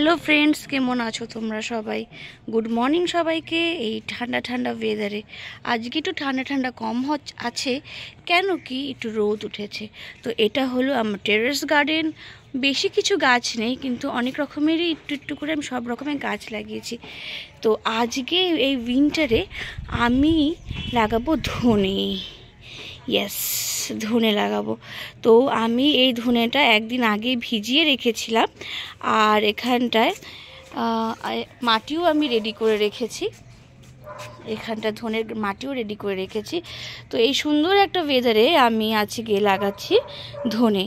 Hello friends, কেমন আছো তোমরা সবাই? গুড মর্নিং সবাইকে। এই ঠান্ডা ঠান্ডা ওয়েদারে আজকে একটু ঠান্ডা ঠান্ডা কম আছে, কেন কি একটু রোদ উঠেছে। তো এটা হলো আমার টেরেস গার্ডেন। বেশি কিছু গাছ নেই, কিন্তু অনেক রকমেরই একটু একটু করে আমি সব রকমের গাছ লাগিয়েছি। তো আজকে এই উইন্টারে আমি লাগাবো ধনে। ইয়েস, ধনে লাগাবো। তো আমি এই ধনেটা একদিন আগে ভিজিয়ে রেখেছিলাম, আর এখানটায় মাটিও আমি রেডি করে রেখেছি। এখানটা ধনের মাটিও রেডি করে রেখেছি। তো এই সুন্দর একটা ওয়েদারে আমি আজকে লাগাচ্ছি ধনে।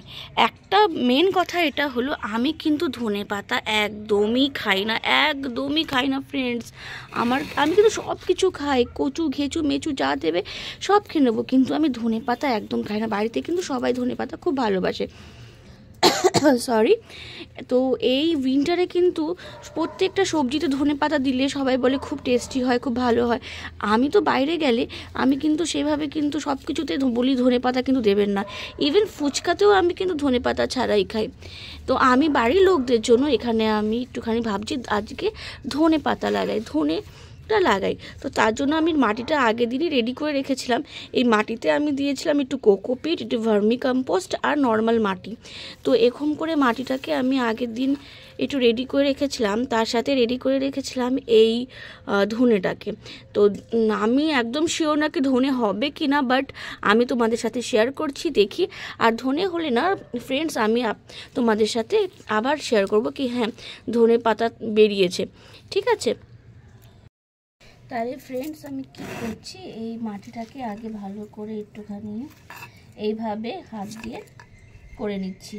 একটা মেন কথা এটা হলো, আমি কিন্তু ধনে পাতা একদমই খাই না ফ্রেন্ডস। আমি কিন্তু সব কিছু খাই, কচু ঘেঁচু মেচু যা দেবে সব খেয়ে নেবো, কিন্তু আমি ধনে পাতা একদম খাই না। বাড়িতে কিন্তু সবাই ধনে পাতা খুব ভালোবাসে, সরি। তো এই উইন্টারে কিন্তু প্রত্যেকটা সবজিতে ধনে পাতা দিলে সবাই বলে খুব টেস্টি হয়, খুব ভালো হয়। আমি তো বাইরে গেলে আমি কিন্তু সেভাবে কিন্তু সব কিছুতে বলি ধনে পাতা কিন্তু দেবেন না। ইভেন ফুচকাতেও আমি কিন্তু ধনে পাতা ছাড়াই খাই। তো আমি বাড়ির লোকদের জন্য এখানে আমি একটুখানি ভাবছি আজকে ধনে পাতা লাগাই। তো তার জন্য আমি মাটিটা আগের দিনই রেডি করে রেখেছিলাম। এই মাটিতে আমি দিয়েছিলাম একটু কোকোপিট, একটু ভার্মি কম্পোস্ট আর নর্মাল মাটি। তো এরকম করে মাটিটাকে আমি আগের দিন একটু রেডি করে রেখেছিলাম, তার সাথে রেডি করে রেখেছিলাম এই ধনেটাকে। তো আমি একদম শিওর না কি ধনে হবে কি না, বাট আমি তোমাদের সাথে শেয়ার করছি, দেখি। আর ধনে হলে না ফ্রেন্ডস, আমি তোমাদের সাথে আবার শেয়ার করব কি হ্যাঁ ধনে পাতা বেরিয়েছে, ঠিক আছে? তাহলে ফ্রেন্ডস, আমি কি করছি, এই মাটিটাকে আগে ভালো করে একটুখানি এইভাবে হাত দিয়ে করে নিচ্ছি।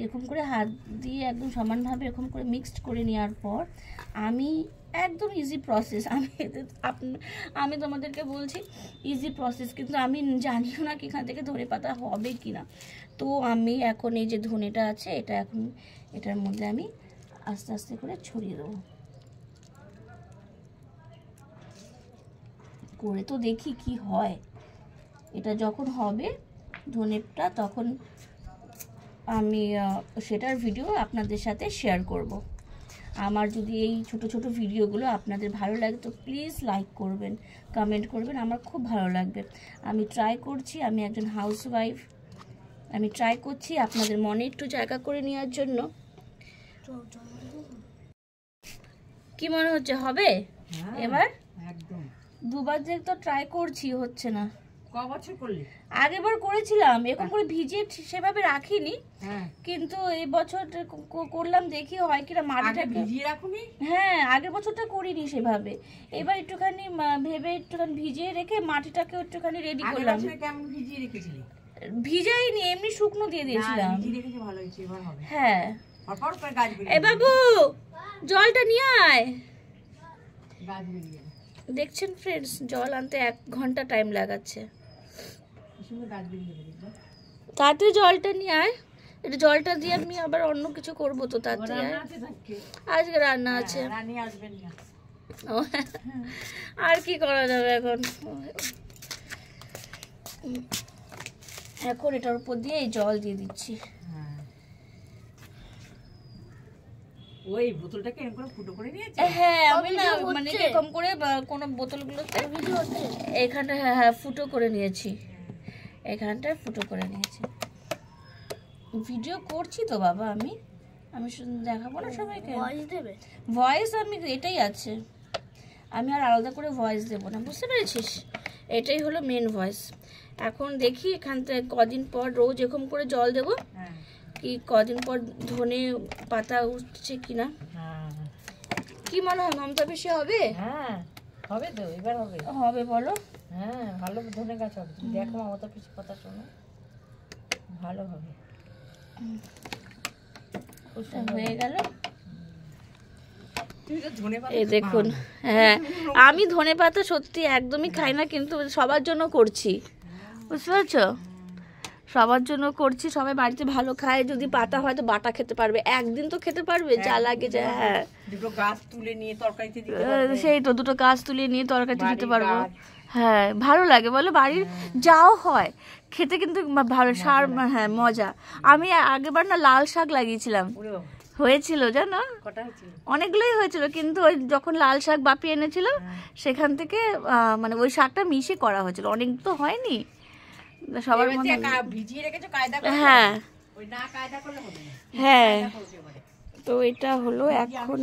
এরকম করে হাত দিয়ে একদম সমানভাবে এরকম করে মিক্সড করে নেওয়ার পর আমি একদম ইজি প্রসেস, আমি তোমাদেরকে বলছি ইজি প্রসেস, কিন্তু আমি জানিও না কি এখান থেকে ধনে পাতা হবে কি না। তো আমি এখন এই যে ধনেটা আছে, এটার মধ্যে আমি আস্তে আস্তে করে ছড়িয়ে দেবো। করে তো দেখি কি হয়। এটা যখন হবে ধনেটা, তখন আমি সেটার ভিডিও আপনাদের সাথে শেয়ার করব। আমার যদি এই ছোট ছোট ভিডিওগুলো আপনাদের ভালো লাগে তো প্লিজ লাইক করবেন, কমেন্ট করবেন, আমার খুব ভালো লাগবে। আমি ট্রাই করছি, আমি একজন হাউসওয়াইফ, আমি ট্রাই করছি আপনাদের মনে একটু জায়গা করে নেওয়ার জন্য। কি মনে হচ্ছে হবে এবার? একদম দুবার যে তো ট্রাই করছি, হচ্ছে না। কবছর করলে? আগেরবার করেছিলাম, এরকম করে ভিজিয়ে সেভাবে রাখিনি, কিন্তু এই বছর করলাম, দেখি হয় কিনা। মাটিটা ভিজিয়ে রাখুনি? হ্যাঁ, আগের বছরটা করিনি সেভাবে। এবার একটুখানি ভেবে একটুখানি ভিজিয়ে রেখে মাটিটাকে একটুখানি রেডি করলাম। কেমন ভিজিয়ে রেখেছিলি? ভিজাইনি, এমনি শুকনো দিয়ে দিয়েছিলাম। ভালো হয়েছে, এবার হবে। হ্যাঁ, এ বাবু জলটা নিয়ে আয়। দেখছেন ফ্রেন্ডস, জল আনতে 1 ঘন্টা টাইম লাগাচ্ছে। তাড়াতাড়ি জলটা নিয়ে আয়। এটা জলটা দিয়ে আমি আবার অন্য কিছু করবো, তো তাড়াতাড়ি আয়। আজকে রান্না আছে। আর কি করা যাবে এখন এটার উপর দিয়ে এই জল দিয়ে দিচ্ছি। ওই বোতলটাকে এরকম করে ফুটো করে নিয়েছি। হ্যাঁ, আমি না মানে এরকম করে কোন বোতলগুলোতে এখানটা হ্যাঁ ফুটো করে নিয়েছি, এখানটায় ফুটো করে নিয়েছি। ভিডিও করছি তো বাবা, আমি শুধু দেখাবো না সবাইকে। ভয়েস দেবে? ভয়েস আমি এটাই আছে, আমি আর আলাদা করে ভয়েস দেবো না, বুঝতে পেরেছিস? এটাই হলো মেন ভয়েস। এখন দেখি এখান থেকে কদিন পর রোজ এরকম করে জল দেবো, কি কদিন পর ধনে পাতা উঠছে কিনা। কি মনে হয় মমতা, বেশি হবে? হ্যাঁ হবে তো, এবার হবে বলো। হ্যাঁ, ভালো ধনে গাছ হবে। দেখো মমতা পিছু কথা শোনো, ভালো হবে। হয়ে গেল। এই দেখুন, হ্যাঁ আমি ধনে পাতা সত্যি একদমই খাই না, কিন্তু সবার জন্য করছি, বুঝতে পারছো? সবার জন্য করছি, সবাই বাড়িতে ভালো খায়। যদি পাতা হয় তো বাটা খেতে পারবে, একদিন তো খেতে পারবে, যা লাগে যায়। হ্যাঁ, দুটো গাছ তুলে নিয়ে তরকারিতে দিতে পারবে। সেই তো, দুটো গাছ তুলে নিয়ে তরকারিতে দিতে পারবো। হ্যাঁ, ভালো লাগে বলো, বাড়ির যাও হয় খেতে কিন্তু ভালো, সার, হ্যাঁ মজা। আমি আগেরবার না লাল শাক লাগিয়েছিলাম, হয়েছিল জানো, অনেকগুলোই হয়েছিল, কিন্তু ওই যখন লাল শাক বাপি এনেছিল সেখান থেকে মানে ওই শাকটা মিশে করা হয়েছিল, অনেক তো হয়নি সবার মধ্যে। হ্যাঁ হ্যাঁ, তো এটা হলো এখন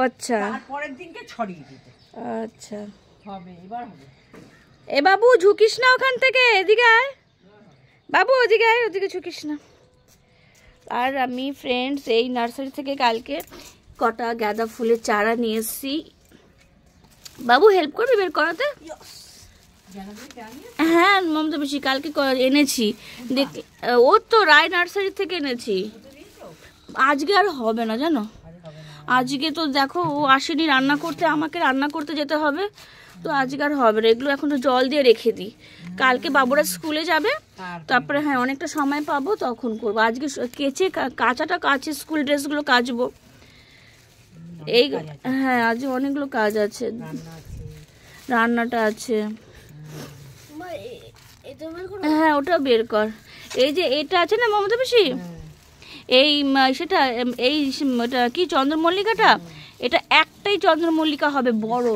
আচ্ছা আচ্ছা এ বাবু ঝুঁকিস না ওখান থেকে, এদিকে আয় বাবু, ওদিকে আয়, ওদিকে ঝুঁকিস না। আর আমি ফ্রেন্ডস এই নার্সারি থেকে কালকে কটা গাঁদা ফুলের চারা নিয়ে এসেছি। বাবু হেল্প করবি বের করাতে? হ্যাঁ মমতা বেশি কালকে এনেছি, দেখ ও তো রায় নার্সারি থেকে এনেছি। আজকে আর হবে না জানো, আজকে তো দেখো ও আসেনি রান্না করতে, আমাকে রান্না করতে যেতে হবে, তো আজকে আর হবে না। এগুলো এখন তো জল দিয়ে রেখে দিই, কালকে বাবুরা স্কুলে যাবে, তারপরে হ্যাঁ অনেকটা সময় পাবো তখন করবো। আজকে কেচে কাঁচাটা কাচে স্কুল ড্রেসগুলো কাচবো এই। হ্যাঁ আজ অনেকগুলো কাজ আছে, রান্নাটা আছে। হ্যাঁ ওটা বের কর। এই যে এটা আছে না মমতা বেশি, এই সেটা এই ওটা কি চন্দ্রমল্লিকাটা, এটা একটাই চন্দ্রমল্লিকা হবে বড়,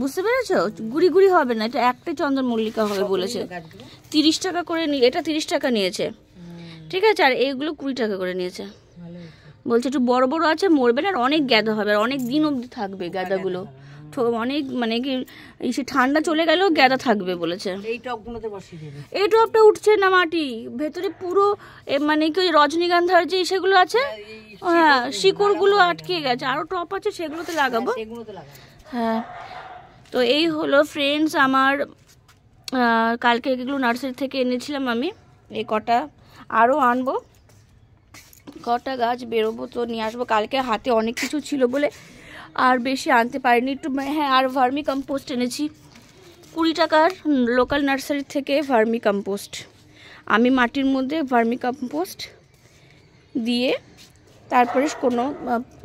বুঝতে পেরেছো? গুড়ি গুড়ি হবে না, এটা একটাই চন্দ্রমল্লিকা হবে বলেছে। 30 টাকা করে এটা 30 টাকা নিয়েছে, ঠিক আছে। আর এইগুলো 20 টাকা করে নিয়েছে, বলছে একটু বড় বড় আছে, মরবে না, আর অনেক গাঁদা হবে, আর অনেক দিন অবধি থাকবে গাঁদাগুলো, অনেক মানে কি সে ঠান্ডা চলে গেলেও গাঁদা থাকবে বলেছে। এই টবটা উঠছে না মাটি ভেতরে পুরো, মানে কি রজনীগন্ধার যে সেগুলো আছে, হ্যাঁ শিকড়গুলো আটকে গেছে, আরো টব আছে সেগুলোতে লাগাবো। হ্যাঁ তো এই হলো ফ্রেন্ডস আমার কালকে এগুলো নার্সারি থেকে এনেছিলাম আমি, এই কটা আরও আনবো, কটা গাছ বেরোবো তো নিয়ে আসবো। কালকে হাতে অনেক কিছু ছিল বলে আর বেশি আনতে পারিনি একটু। হ্যাঁ আর ভার্মি কম্পোস্ট এনেছি 20 টাকার লোকাল নার্সারি থেকে, ভার্মি কম্পোস্ট। আমি মাটির মধ্যে ভার্মি কম্পোস্ট দিয়ে তারপরে কোনো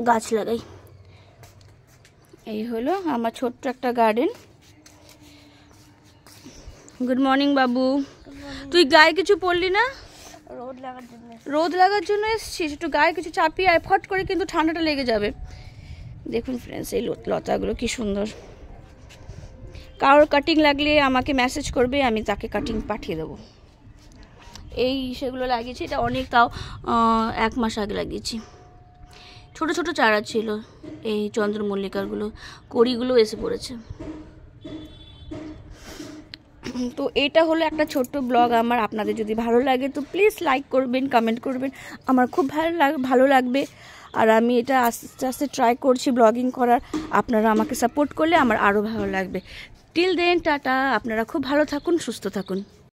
গাছ লাগাই। এই হলো আমার ছোট্ট একটা গার্ডেন। গুড মর্নিং বাবু, তুই গায়ে কিছু পরলি না? রোদ লাগার জন্য এসছিস, একটু গায়ে কিছু চাপিয়ে আয়, ফট করে কিন্তু ঠান্ডাটা লেগে যাবে। দেখুন ফ্রেন্ডস এই লতাগুলো কি সুন্দর, কারোর কাটিং লাগলে আমাকে মেসেজ করবে, আমি তাকে কাটিং পাঠিয়ে দেবো। এই সেগুলো লাগিয়েছি, এটা অনেক, তাও 1 মাস আগে লাগিয়েছি, ছোট ছোট চারা ছিল। এই চন্দ্রমল্লিকাগুলো কড়িগুলো এসে পড়েছে। তো এটা হলো একটা ছোট্ট ব্লগ আমার, আপনাদের যদি ভালো লাগে তো প্লিজ লাইক করবেন, কমেন্ট করবেন, আমার খুব ভালো লাগবে। আর আমি এটা আস্তে আস্তে ট্রাই করছি ব্লগিং করার, আপনারা আমাকে সাপোর্ট করলে আমার আরও ভালো লাগবে। টিল দেন টাটা, আপনারা খুব ভালো থাকুন, সুস্থ থাকুন।